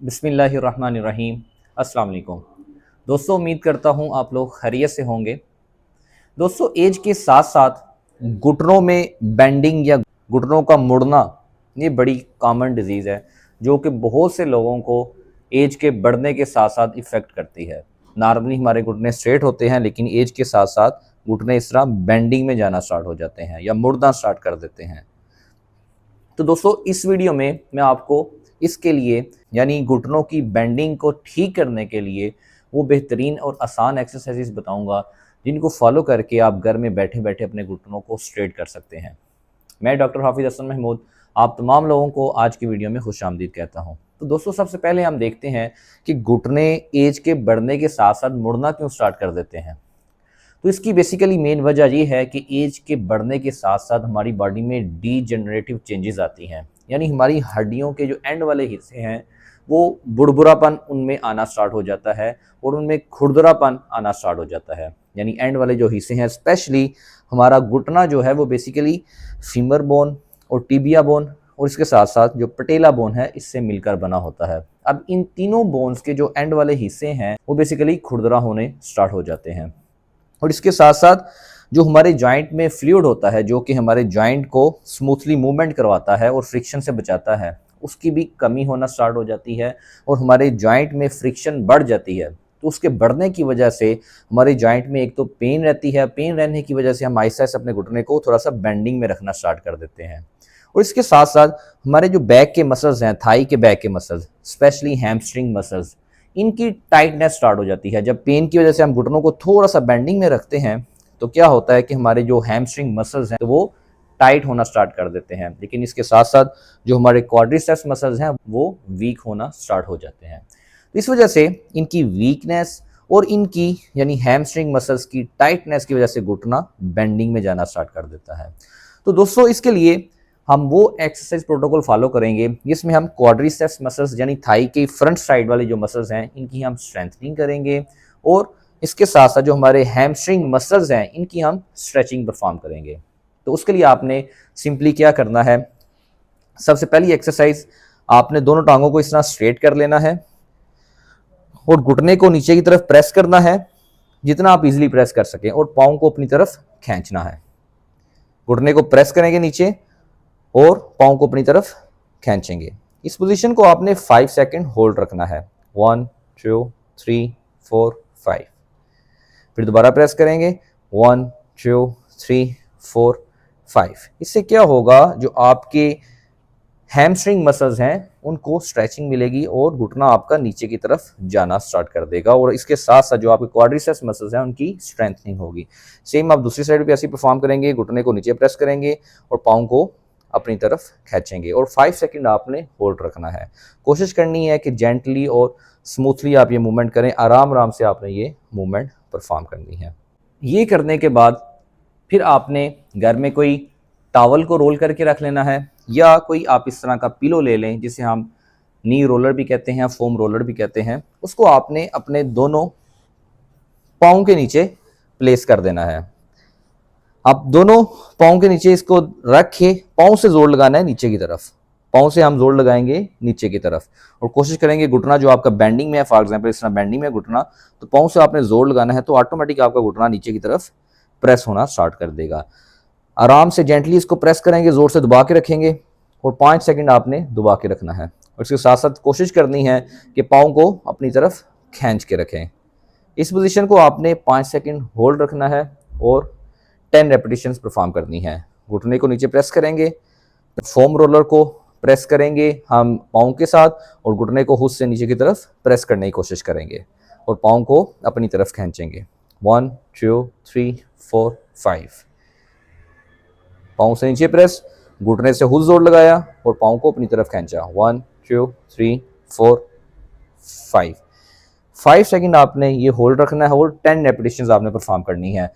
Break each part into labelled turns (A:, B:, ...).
A: बिस्मिल्लाहिर्रहमानिर्रहीम। अस्सलाम वालेकुम दोस्तों, उम्मीद करता हूँ आप लोग खैरियत से होंगे। दोस्तों, एज के साथ साथ घुटनों में बेंडिंग या घुटनों का मुड़ना ये बड़ी कॉमन डिजीज़ है जो कि बहुत से लोगों को एज के बढ़ने के साथ साथ इफ़ेक्ट करती है। नॉर्मली हमारे घुटने स्ट्रेट होते हैं, लेकिन एज के साथ साथ घुटने इस तरह बेंडिंग में जाना स्टार्ट हो जाते हैं या मुड़ना स्टार्ट कर देते हैं। तो दोस्तों, इस वीडियो में मैं आपको इसके लिए यानी घुटनों की बेंडिंग को ठीक करने के लिए वो बेहतरीन और आसान एक्सरसाइजेस बताऊंगा जिनको फॉलो करके आप घर में बैठे बैठे अपने घुटनों को स्ट्रेट कर सकते हैं। मैं डॉक्टर हाफिज़ हसन महमूद आप तमाम लोगों को आज की वीडियो में खुशामदीद कहता हूँ। तो दोस्तों, सबसे पहले हम देखते हैं कि घुटने एज के बढ़ने के साथ साथ मुड़ना क्यों स्टार्ट कर देते हैं। तो इसकी बेसिकली मेन वजह ये है कि एज के बढ़ने के साथ साथ हमारी बॉडी में डीजनरेटिव चेंजेस आती हैं, यानी हमारी हड्डियों के जो एंड वाले हिस्से हैं वो बुड़बुरापन उनमें आना स्टार्ट हो जाता है और उनमें खुरदरापन आना स्टार्ट हो जाता है। यानी एंड वाले जो हिस्से हैं, स्पेशली हमारा घुटना जो है वो बेसिकली फीमर बोन और टिबिया बोन और इसके साथ साथ जो पटेला बोन है इससे मिलकर बना होता है। अब इन तीनों बोन्स के जो एंड वाले हिस्से हैं वो बेसिकली खुरदरा होने स्टार्ट हो जाते हैं। और इसके साथ साथ जो हमारे जॉइंट में फ्लूइड होता है जो कि हमारे जॉइंट को स्मूथली मूवमेंट करवाता है और फ्रिक्शन से बचाता है, उसकी भी कमी होना स्टार्ट हो जाती है और हमारे जॉइंट में फ्रिक्शन बढ़ जाती है। तो उसके बढ़ने की वजह से हमारे जॉइंट में एक तो पेन रहती है, पेन रहने की वजह से हम आहिस्ता आहिस्ता अपने घुटने को थोड़ा सा बेंडिंग में रखना स्टार्ट कर देते हैं। और इसके साथ साथ हमारे जो बैक के मसल्स हैं, थाई के बैक के मसल्स, स्पेशली हैमस्ट्रिंग मसल्स, इनकी टाइटनेस स्टार्ट हो जाती है। जब पेन की वजह से हम घुटनों को थोड़ा सा बेंडिंग में रखते हैं तो क्या होता है कि हमारे जो हैमस्ट्रिंग मसल्स हैं तो वो टाइट होना स्टार्ट कर देते हैं, लेकिन इसके साथ साथ जो हमारे क्वाड्रिसेप्स मसल्स हैं वो वीक होना स्टार्ट हो जाते हैं। तो इस वजह से इनकी वीकनेस और इनकी यानी हैमस्ट्रिंग मसल्स की टाइटनेस की वजह से घुटना बेंडिंग में जाना स्टार्ट कर देता है। तो दोस्तों, इसके लिए हम वो एक्सरसाइज प्रोटोकॉल फॉलो करेंगे जिसमें हम क्वाड्रिसेप्स मसल्स यानी थाई के फ्रंट साइड वाले जो मसल्स हैं इनकी हम स्ट्रेंथनिंग करेंगे और इसके साथ साथ जो हमारे हैमस्ट्रिंग मसल्स हैं इनकी हम स्ट्रेचिंग परफॉर्म करेंगे। तो उसके लिए आपने सिंपली क्या करना है, सबसे पहली एक्सरसाइज आपने दोनों टांगों को इस तरह स्ट्रेट कर लेना है और घुटने को नीचे की तरफ प्रेस करना है जितना आप इजीली प्रेस कर सकें और पाँव को अपनी तरफ खींचना है। घुटने को प्रेस करेंगे नीचे और पाँव को अपनी तरफ खींचेंगे। इस पोजीशन को आपने 5 सेकंड होल्ड रखना है। 1 2 3 4 5। फिर दोबारा प्रेस करेंगे 1 2 3 4 5। इससे क्या होगा, जो आपके हैमस्ट्रिंग मसल्स हैं उनको स्ट्रेचिंग मिलेगी और घुटना आपका नीचे की तरफ जाना स्टार्ट कर देगा और इसके साथ साथ जो आपके क्वाड्रिसेप्स मसल्स हैं उनकी स्ट्रेंथनिंग होगी। सेम आप दूसरी साइड पे ऐसे परफॉर्म करेंगे, घुटने को नीचे प्रेस करेंगे और पाँव को अपनी तरफ खींचेंगे और 5 सेकंड आपने होल्ड रखना है। कोशिश करनी है कि जेंटली और स्मूथली आप ये मूवमेंट करें, आराम आराम से आपने ये मूवमेंट परफॉर्म करनी है। ये करने के बाद फिर आपने घर में कोई टॉवल को रोल करके रख लेना है या कोई आप इस तरह का पिलो ले लें जिसे हम नी रोलर भी कहते हैं, फोम रोलर भी कहते हैं। उसको आपने अपने दोनों पाँव के नीचे प्लेस कर देना है। आप दोनों पाँव के नीचे इसको रख के पाँव से जोर लगाना है नीचे की तरफ। पाँव से हम जोर लगाएंगे नीचे की तरफ और कोशिश करेंगे घुटना जो आपका बेंडिंग में है, फॉर एग्जांपल इस तरह बेंडिंग में घुटना, तो पाँव से आपने जोर लगाना है तो ऑटोमेटिक आपका घुटना नीचे की तरफ प्रेस होना स्टार्ट कर देगा। आराम से जेंटली इसको प्रेस करेंगे, जोर से दबा के रखेंगे और 5 सेकंड आपने दबा के रखना है और इसके साथ साथ कोशिश करनी है कि पाँव को अपनी तरफ खींच के रखें। इस पोजीशन को आपने 5 सेकंड होल्ड रखना है और 10 रेपिटेशंस परफॉर्म करनी है। घुटने को नीचे प्रेस करेंगे, फोम रोलर को प्रेस करेंगे हम पाँव के साथ और घुटने को हुक से नीचे की तरफ प्रेस करने की कोशिश करेंगे और पाँव को अपनी तरफ खींचेंगे। 1 2 3 4 5। पाँव से नीचे प्रेस, घुटने से हुक जोर लगाया और पाँव को अपनी तरफ खींचा। 1 2 3 4 5। 5 सेकंड आपने ये होल्ड रखना है और 10 रेपिटेशंस आपने परफॉर्म करनी है।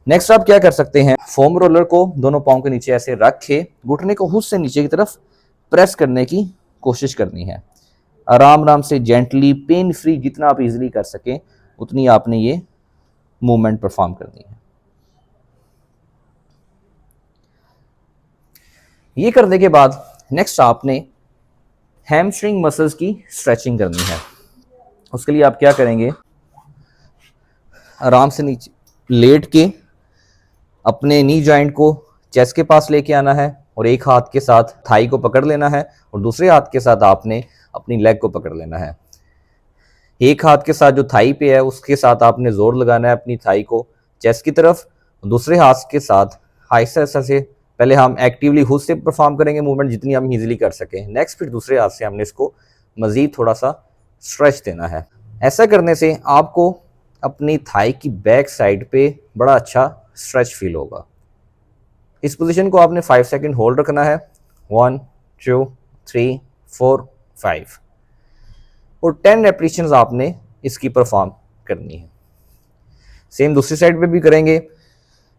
A: नेक्स्ट आप क्या कर सकते हैं, फोम रोलर को दोनों पाँव के नीचे ऐसे रख के घुटने को हुक से नीचे की तरफ प्रेस करने की कोशिश करनी है। आराम आराम से जेंटली, पेन फ्री, जितना आप इजीली कर सकें उतनी आपने ये मूवमेंट परफॉर्म करनी है। ये करने के बाद नेक्स्ट आपने हैमस्ट्रिंग मसल्स की स्ट्रेचिंग करनी है। उसके लिए आप क्या करेंगे, आराम से नीचे लेट के अपने नी जॉइंट को चेस्ट के पास लेके आना है और एक हाथ के साथ थाई को पकड़ लेना है और दूसरे हाथ के साथ आपने अपनी लेग को पकड़ लेना है। एक हाथ के साथ जो थाई पे है उसके साथ आपने जोर लगाना है अपनी थाई को चेस्ट की तरफ, दूसरे हाथ के साथ आहिस्ता आहिस्ता से पहले हम एक्टिवली खुद से परफॉर्म करेंगे मूवमेंट जितनी हम इजीली कर सकें। नेक्स्ट फिर दूसरे हाथ से हमने इसको मजीद थोड़ा सा स्ट्रेच देना है। ऐसा करने से आपको अपनी थाई की बैक साइड पे बड़ा अच्छा स्ट्रेच फील होगा। इस पोजीशन को आपने 5 सेकंड होल्ड रखना है। 1 2 3 4 5 और 10 रेपिटेशंस आपने इसकी परफॉर्म करनी है। सेम दूसरी साइड पे भी करेंगे।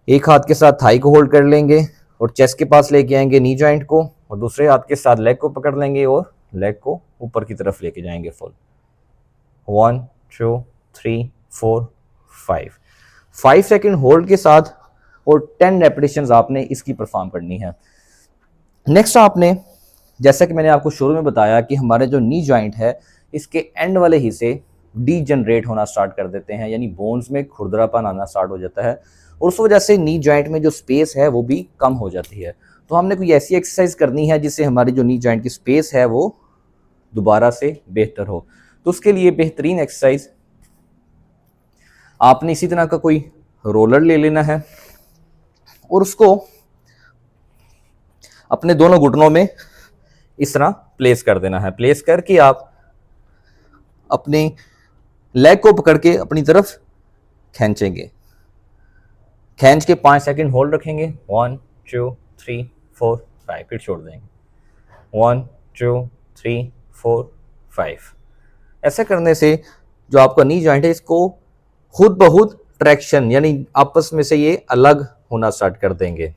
A: एक हाथ के साथ थाई को होल्ड कर लेंगे और चेस्ट के पास लेके आएंगे नी जॉइंट को और दूसरे हाथ के साथ लेग को पकड़ लेंगे और लेग को ऊपर की तरफ लेके जाएंगे फुल। 1 2 3 4 5 सेकंड होल्ड के साथ और 10 रेपिटेशंस आपने इसकी परफॉर्म करनी है। नेक्स्ट आपने, जैसा कि मैंने आपको शुरू में बताया कि हमारे जो नी जॉइंट है इसके एंड वाले हिस्से डीजनरेट होना स्टार्ट कर देते हैं, यानी बोन्स में खुरदरापन आना स्टार्ट हो जाता है और उस वजह से नी जॉइंट में जो स्पेस है वो भी कम हो जाती है। तो हमने कोई ऐसी एक्सरसाइज करनी है जिससे हमारी जो नी जॉइंट की स्पेस है वो दोबारा से बेहतर हो। तो उसके लिए बेहतरीन एक्सरसाइज, आपने इसी तरह का कोई रोलर ले लेना है और उसको अपने दोनों घुटनों में इस तरह प्लेस कर देना है। प्लेस करके आप अपने लेग को पकड़ के अपनी तरफ खींचेंगे। खींच के 5 सेकंड होल्ड रखेंगे। 1 2 3 4 5 फिर छोड़ देंगे। 1 2 3 4 5। ऐसा करने से जो आपका नी जॉइंट है इसको खुद ब खुद ट्रैक्शन, यानी आपस में से ये अलग होना स्टार्ट कर देंगे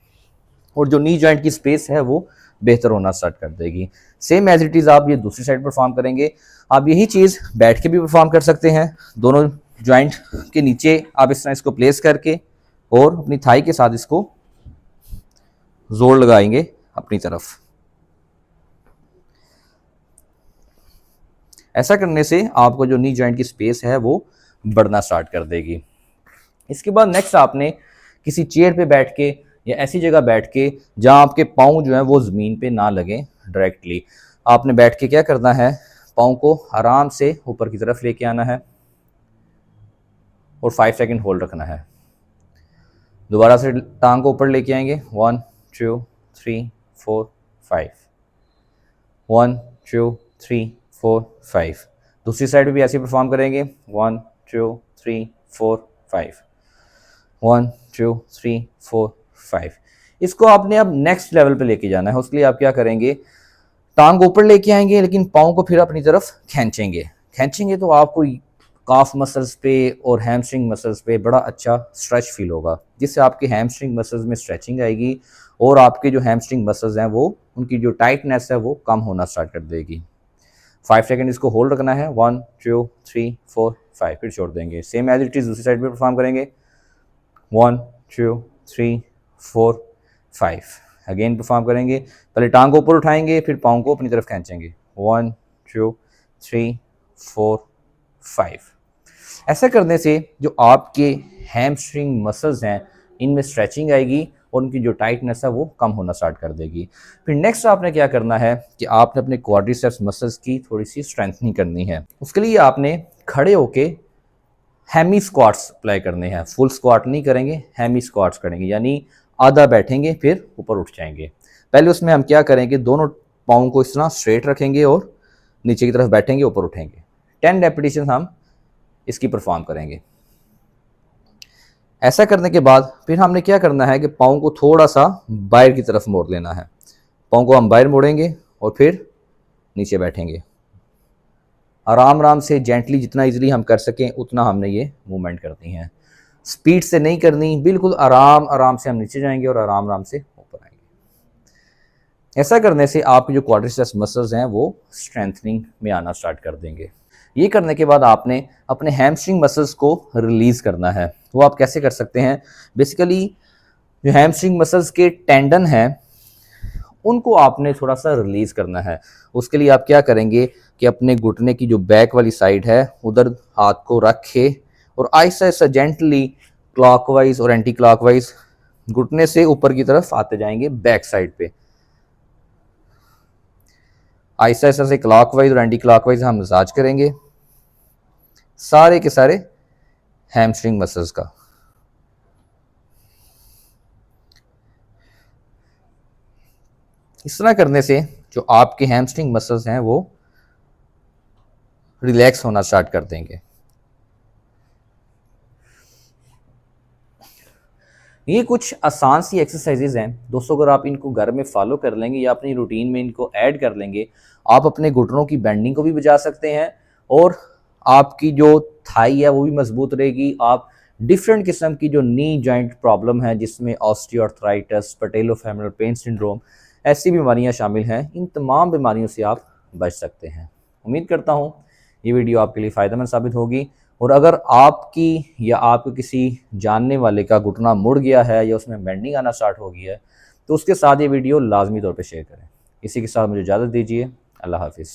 A: और जो नी जॉइंट की स्पेस है वो बेहतर होना स्टार्ट कर देगी। सेम एज इट इज़ आप ये दूसरी साइड परफॉर्म करेंगे। आप यही चीज़ बैठ के भी परफॉर्म कर सकते हैं। दोनों जॉइंट के नीचे आप इस तरह इसको प्लेस करके और अपनी थाई के साथ इसको जोर लगाएंगे अपनी तरफ। ऐसा करने से आपको जो नी जॉइंट की स्पेस है वो बढ़ना स्टार्ट कर देगी। इसके बाद नेक्स्ट आपने किसी चेयर पे बैठ के या ऐसी जगह बैठ के जहां आपके पाँव जो है वो ज़मीन पे ना लगें डायरेक्टली, आपने बैठ के क्या करना है, पाँव को आराम से ऊपर की तरफ लेके आना है और 5 सेकंड होल्ड रखना है। दोबारा से टांग को ऊपर लेके आएंगे। 1 2 3 4 5 1 2 3 4 5। दूसरी साइड भी ऐसे परफॉर्म करेंगे। 1 2 3 4 5 1 2 3 4 5। इसको आपने अब नेक्स्ट लेवल पे लेके जाना है। उसके लिए आप क्या करेंगे, टांग ऊपर लेके आएंगे लेकिन पाँव को फिर अपनी तरफ खींचेंगे तो आपको काफ मसल्स पे और हैमस्ट्रिंग मसल्स पे बड़ा अच्छा स्ट्रेच फील होगा, जिससे आपके हैमस्ट्रिंग मसल्स में स्ट्रेचिंग आएगी और आपके जो हैमस्ट्रिंग मसल्स हैं वो उनकी जो टाइटनेस है वो कम होना स्टार्ट कर देगी। 5 सेकंड इसको होल्ड रखना है। 1 2 3 4 5 फिर छोड़ देंगे। सेम एज इट इज़ दूसरी साइड पे परफॉर्म करेंगे। 1 2 3 4 5 अगेन परफॉर्म करेंगे। पहले टांग को ऊपर उठाएंगे फिर पाँव को अपनी तरफ खींचेंगे। 1 2 3 4 5। ऐसा करने से जो आपके हैमस्ट्रिंग मसल्स हैं इनमें स्ट्रेचिंग आएगी और उनकी जो टाइटनेस है वो कम होना स्टार्ट कर देगी। फिर नेक्स्ट आपने क्या करना है कि आपने अपने क्वाड्रिसेप्स मसल्स की थोड़ी सी स्ट्रेंथनिंग करनी है। उसके लिए आपने खड़े होके हेमी स्क्वाट्स अप्लाई करने हैं। फुल स्क्वाट नहीं करेंगे, हेमी स्क्वाट्स करेंगे, यानी आधा बैठेंगे फिर ऊपर उठ जाएंगे। पहले उसमें हम क्या करेंगे, दोनों पाँव को इस तरह स्ट्रेट रखेंगे और नीचे की तरफ बैठेंगे, ऊपर उठेंगे। 10 रेपिटेशन हम इसकी परफॉर्म करेंगे। ऐसा करने के बाद फिर हमने क्या करना है कि पाँव को थोड़ा सा बाहर की तरफ मोड़ लेना है। पाँव को हम बाहर मोड़ेंगे और फिर नीचे बैठेंगे। आराम आराम से जेंटली, जितना इजीली हम कर सकें उतना हमने ये मूवमेंट करनी है। स्पीड से नहीं करनी, बिल्कुल आराम आराम से हम नीचे जाएंगे और आराम आराम से ऊपर आएंगे। ऐसा करने से आपके जो क्वाड्रिसेप्स मसल्स हैं वो स्ट्रेंथनिंग में आना स्टार्ट कर देंगे। ये करने के बाद आपने अपने हैमस्ट्रिंग मसल्स को रिलीज़ करना है। वो आप कैसे कर सकते हैं, बेसिकली जो हैमस्ट्रिंग मसल्स के टेंडन हैं उनको आपने थोड़ा सा रिलीज़ करना है। उसके लिए आप क्या करेंगे कि अपने घुटने की जो बैक वाली साइड है उधर हाथ को रखे और आहिस्ता आहिस्ता जेंटली क्लॉकवाइज और एंटी क्लॉकवाइज घुटने से ऊपर की तरफ आते जाएंगे बैक साइड पे। आहिस्ता आहिस्ता से क्लॉकवाइज और एंटी क्लॉकवाइज हम मसाज करेंगे सारे के सारे हैमस्ट्रिंग मसल्स का। इस तरह करने से जो आपके हैमस्ट्रिंग मसल्स हैं वो रिलैक्स होना स्टार्ट कर देंगे। ये कुछ आसान सी एक्सरसाइजेज हैं दोस्तों, अगर आप इनको घर में फॉलो कर लेंगे या अपनी रूटीन में इनको ऐड कर लेंगे, आप अपने घुटनों की बेंडिंग को भी बचा सकते हैं और आपकी जो थाई है वो भी मजबूत रहेगी। आप डिफरेंट किस्म की जो नी जॉइंट प्रॉब्लम है जिसमें ऑस्टियोआर्थराइटिस, पैटेलोफेमरल पेन सिंड्रोम, ऐसी बीमारियां शामिल हैं, इन तमाम बीमारियों से आप बच सकते हैं। उम्मीद करता हूँ ये वीडियो आपके लिए फ़ायदेमंद साबित होगी। और अगर आपकी या आपके किसी जानने वाले का घुटना मुड़ गया है या उसमें बेंडिंग आना स्टार्ट हो गया है तो उसके साथ ये वीडियो लाजमी तौर पे शेयर करें। इसी के साथ मुझे इजाज़त दीजिए। अल्लाह हाफिज़।